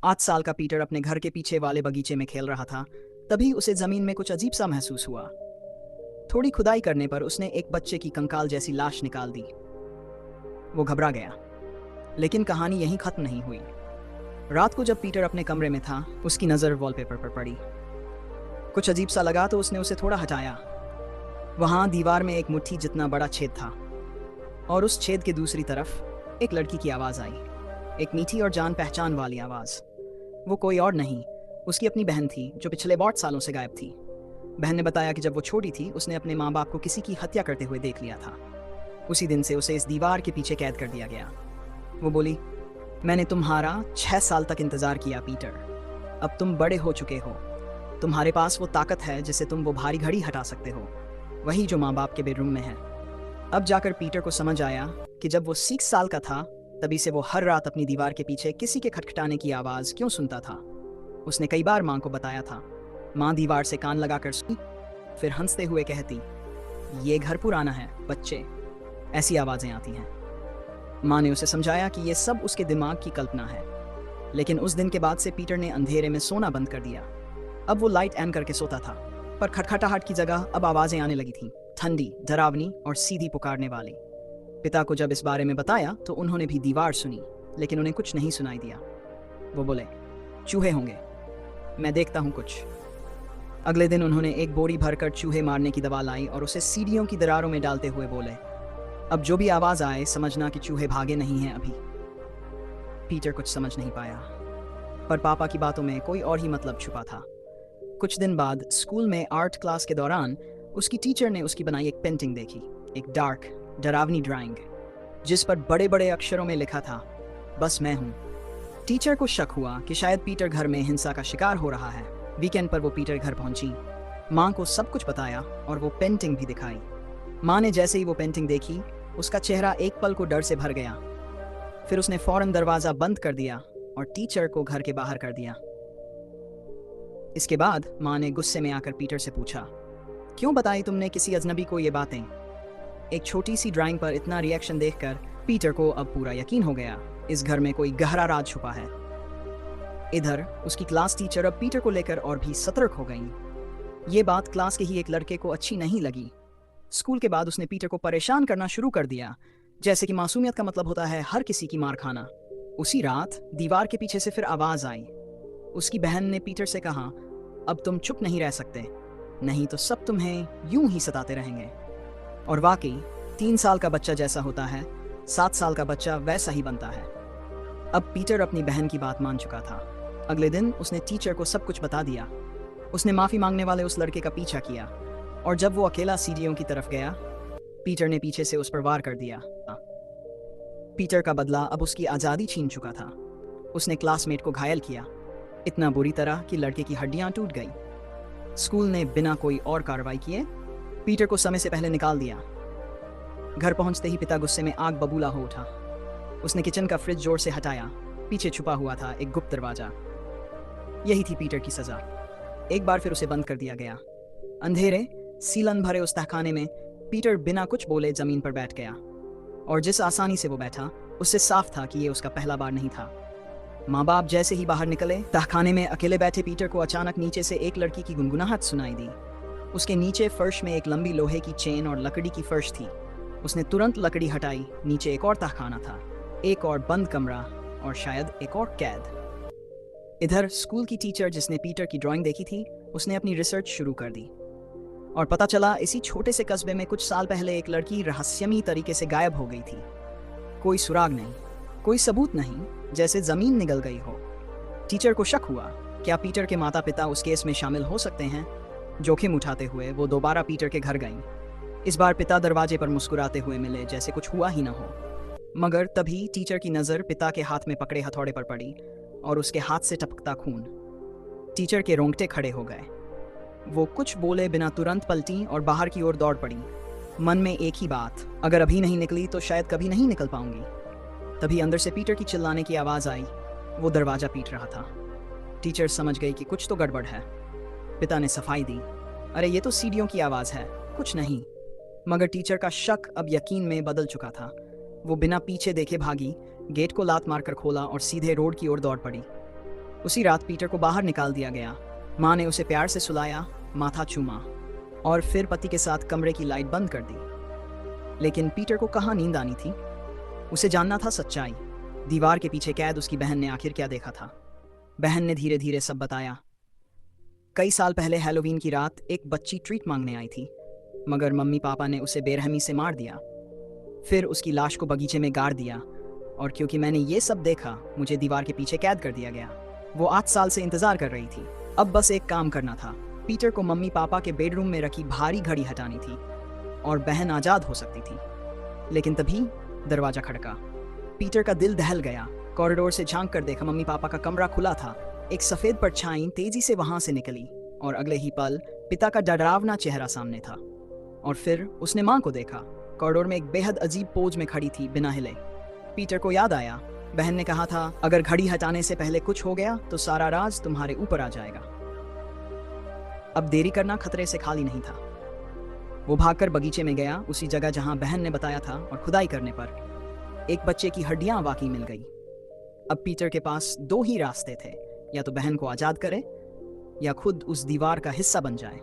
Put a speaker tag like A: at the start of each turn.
A: 8 साल का पीटर अपने घर के पीछे वाले बगीचे में खेल रहा था। तभी उसे जमीन में कुछ अजीब सा महसूस हुआ। थोड़ी खुदाई करने पर उसने एक बच्चे की कंकाल जैसी लाश निकाल दी। वो घबरा गया, लेकिन कहानी यहीं खत्म नहीं हुई। रात को जब पीटर अपने कमरे में था, उसकी नज़र वॉलपेपर पर पड़ी। कुछ अजीब सा लगा तो उसने उसे थोड़ा हटाया। वहां दीवार में एक मुट्ठी जितना बड़ा छेद था, और उस छेद के दूसरी तरफ एक लड़की की आवाज़ आई। एक मीठी और जान पहचान वाली आवाज़। वो कोई और नहीं, उसकी अपनी बहन थी जो पिछले बहुत सालों से गायब थी। बहन ने बताया कि जब वो छोटी थी उसने अपने माँ बाप को किसी की हत्या करते हुए देख लिया था। उसी दिन से उसे इस दीवार के पीछे कैद कर दिया गया। वो बोली, मैंने तुम्हारा 6 साल तक इंतजार किया पीटर। अब तुम बड़े हो चुके हो। तुम्हारे पास वो ताकत है जिससे तुम वो भारी घड़ी हटा सकते हो, वही जो माँ बाप के बेडरूम में है। अब जाकर पीटर को समझ आया कि जब वो 6 साल का था, तभी से वो हर रात अपनी दीवार के पीछे किसी के खटखटाने की आवाज़ क्यों सुनता था। उसने कई बार माँ को बताया था। माँ दीवार से कान लगाकर सुनी, फिर हंसते हुए कहती, ये घर पुराना है बच्चे, ऐसी आवाज़ें आती हैं। माँ ने उसे समझाया कि ये सब उसके दिमाग की कल्पना है। लेकिन उस दिन के बाद से पीटर ने अंधेरे में सोना बंद कर दिया। अब वो लाइट ऑन करके सोता था, पर खटखटाहट की जगह अब आवाज़ें आने लगी थीं, ठंडी, डरावनी और सीधी पुकारने वाली। पिता को जब इस बारे में बताया तो उन्होंने भी दीवार सुनी, लेकिन उन्हें कुछ नहीं सुनाई दिया। वो बोले, चूहे होंगे, मैं देखता हूँ कुछ। अगले दिन उन्होंने एक बोरी भरकर चूहे मारने की दवा लाई और उसे सीढ़ियों की दरारों में डालते हुए बोले, अब जो भी आवाज़ आए समझना कि चूहे भागे नहीं हैं अभी। पीटर कुछ समझ नहीं पाया, पर पापा की बातों में कोई और ही मतलब छुपा था। कुछ दिन बाद स्कूल में आर्ट क्लास के दौरान उसकी टीचर ने उसकी बनाई एक पेंटिंग देखी। एक डार्क, डरावनी ड्राइंग जिस पर बड़े बड़े अक्षरों में लिखा था, बस मैं हूँ। टीचर को शक हुआ कि शायद पीटर घर में हिंसा का शिकार हो रहा है। वीकेंड पर वो पीटर घर पहुंची, माँ को सब कुछ बताया और वो पेंटिंग भी दिखाई। माँ ने जैसे ही वो पेंटिंग देखी, उसका चेहरा एक पल को डर से भर गया। फिर उसने फौरन दरवाज़ा बंद कर दिया और टीचर को घर के बाहर कर दिया। इसके बाद माँ ने गुस्से में आकर पीटर से पूछा, क्यों बताई तुमने किसी अजनबी को ये बातें? एक छोटी सी ड्राइंग पर इतना रिएक्शन देखकर पीटर को अब पूरा यकीन हो गया, इस घर में कोई गहरा राज छुपा है। इधर उसकी क्लास टीचर अब पीटर को लेकर और भी सतर्क हो गई। ये बात क्लास के ही एक लड़के को अच्छी नहीं लगी। स्कूल के बाद उसने पीटर को परेशान करना शुरू कर दिया, जैसे कि मासूमियत का मतलब होता है हर किसी की मार खाना। उसी रात दीवार के पीछे से फिर आवाज़ आई। उसकी बहन ने पीटर से कहा, अब तुम चुप नहीं रह सकते, नहीं तो सब तुम्हें यूं ही सताते रहेंगे। और वाकई 3 साल का बच्चा जैसा होता है, 7 साल का बच्चा वैसा ही बनता है। अब पीटर अपनी बहन की बात मान चुका था। अगले दिन उसने टीचर को सब कुछ बता दिया। उसने माफ़ी मांगने वाले उस लड़के का पीछा किया, और जब वो अकेला सीढ़ियों की तरफ गया, पीटर ने पीछे से उस पर वार कर दिया। पीटर का बदला अब उसकी आज़ादी छीन चुका था। उसने क्लासमेट को घायल किया, इतना बुरी तरह कि लड़के की हड्डियां टूट गई। स्कूल ने बिना कोई और कार्रवाई किए पीटर को समय से पहले निकाल दिया। घर पहुंचते ही पिता गुस्से में आग बबूला हो उठा। उसने किचन का फ्रिज जोर से हटाया। पीछे छुपा हुआ था एक गुप्त दरवाजा। यही थी पीटर की सजा। एक बार फिर उसे बंद कर दिया गया। अंधेरे, सीलन भरे उस तहखाने में पीटर बिना कुछ बोले जमीन पर बैठ गया, और जिस आसानी से वो बैठा, उससे साफ था कि ये उसका पहला बार नहीं था। माँ बाप जैसे ही बाहर निकले, तहखाने में अकेले बैठे पीटर को अचानक नीचे से एक लड़की की गुनगुनाहट सुनाई दी। उसके नीचे फर्श में एक लंबी लोहे की चेन और लकड़ी की फर्श थी। उसने तुरंत लकड़ी हटाई। नीचे एक और तहखाना था, एक और बंद कमरा, और शायद एक और कैद। इधर स्कूल की टीचर जिसने पीटर की ड्राइंग देखी थी, उसने अपनी रिसर्च शुरू कर दी, और पता चला इसी छोटे से कस्बे में कुछ साल पहले एक लड़की रहस्यमयी तरीके से गायब हो गई थी। कोई सुराग नहीं, कोई सबूत नहीं, जैसे जमीन निगल गई हो। टीचर को शक हुआ, क्या पीटर के माता पिता उस केस में शामिल हो सकते हैं? जोखिम उठाते हुए वो दोबारा पीटर के घर गईं। इस बार पिता दरवाजे पर मुस्कुराते हुए मिले, जैसे कुछ हुआ ही ना हो। मगर तभी टीचर की नज़र पिता के हाथ में पकड़े हथौड़े पर पड़ी, और उसके हाथ से टपकता खून। टीचर के रोंगटे खड़े हो गए। वो कुछ बोले बिना तुरंत पलटी और बाहर की ओर दौड़ पड़ी, मन में एक ही बात, अगर अभी नहीं निकली तो शायद कभी नहीं निकल पाऊंगी। तभी अंदर से पीटर की चिल्लाने की आवाज़ आई। वो दरवाज़ा पीट रहा था। टीचर समझ गई कि कुछ तो गड़बड़ है। पिता ने सफाई दी, अरे ये तो सीढ़ियों की आवाज़ है, कुछ नहीं। मगर टीचर का शक अब यकीन में बदल चुका था। वो बिना पीछे देखे भागी, गेट को लात मारकर खोला और सीधे रोड की ओर दौड़ पड़ी। उसी रात पीटर को बाहर निकाल दिया गया। माँ ने उसे प्यार से सुलाया, माथा चूमा और फिर पति के साथ कमरे की लाइट बंद कर दी। लेकिन पीटर को कहाँ नींद आनी थी? उसे जानना था सच्चाई। दीवार के पीछे कैद उसकी बहन ने आखिर क्या देखा था? बहन ने धीरे धीरे सब बताया। कई साल पहले हैलोवीन की रात एक बच्ची ट्रीट मांगने आई थी, मगर मम्मी पापा ने उसे बेरहमी से मार दिया। फिर उसकी लाश को बगीचे में गाड़ दिया, और क्योंकि मैंने ये सब देखा, मुझे दीवार के पीछे कैद कर दिया गया। वो 8 साल से इंतजार कर रही थी। अब बस एक काम करना था। पीटर को मम्मी पापा के बेडरूम में रखी भारी घड़ी हटानी थी और बहन आजाद हो सकती थी। लेकिन तभी दरवाजा खड़का। पीटर का दिल दहल गया। कॉरिडोर से झांक कर देखा, मम्मी पापा का कमरा खुला था। एक सफेद परछाई तेजी से वहां से निकली और अगले ही पल पिता का डरावना चेहरा सामने था। और फिर उसने माँ को देखा। कॉरिडोर में एक बेहद अजीब पोज में खड़ी थी, बिना हिले। पीटर को याद आया, बहन ने कहा था, अगर घड़ी हटाने से पहले कुछ हो गया तो सारा राज तुम्हारे ऊपर आ जाएगा। अब देरी करना खतरे से खाली नहीं था। वो भागकर बगीचे में गया, उसी जगह जहां बहन ने बताया था, और खुदाई करने पर एक बच्चे की हड्डियां वाकई मिल गई। अब पीटर के पास 2 ही रास्ते थे, या तो बहन को आजाद करे या खुद उस दीवार का हिस्सा बन जाए।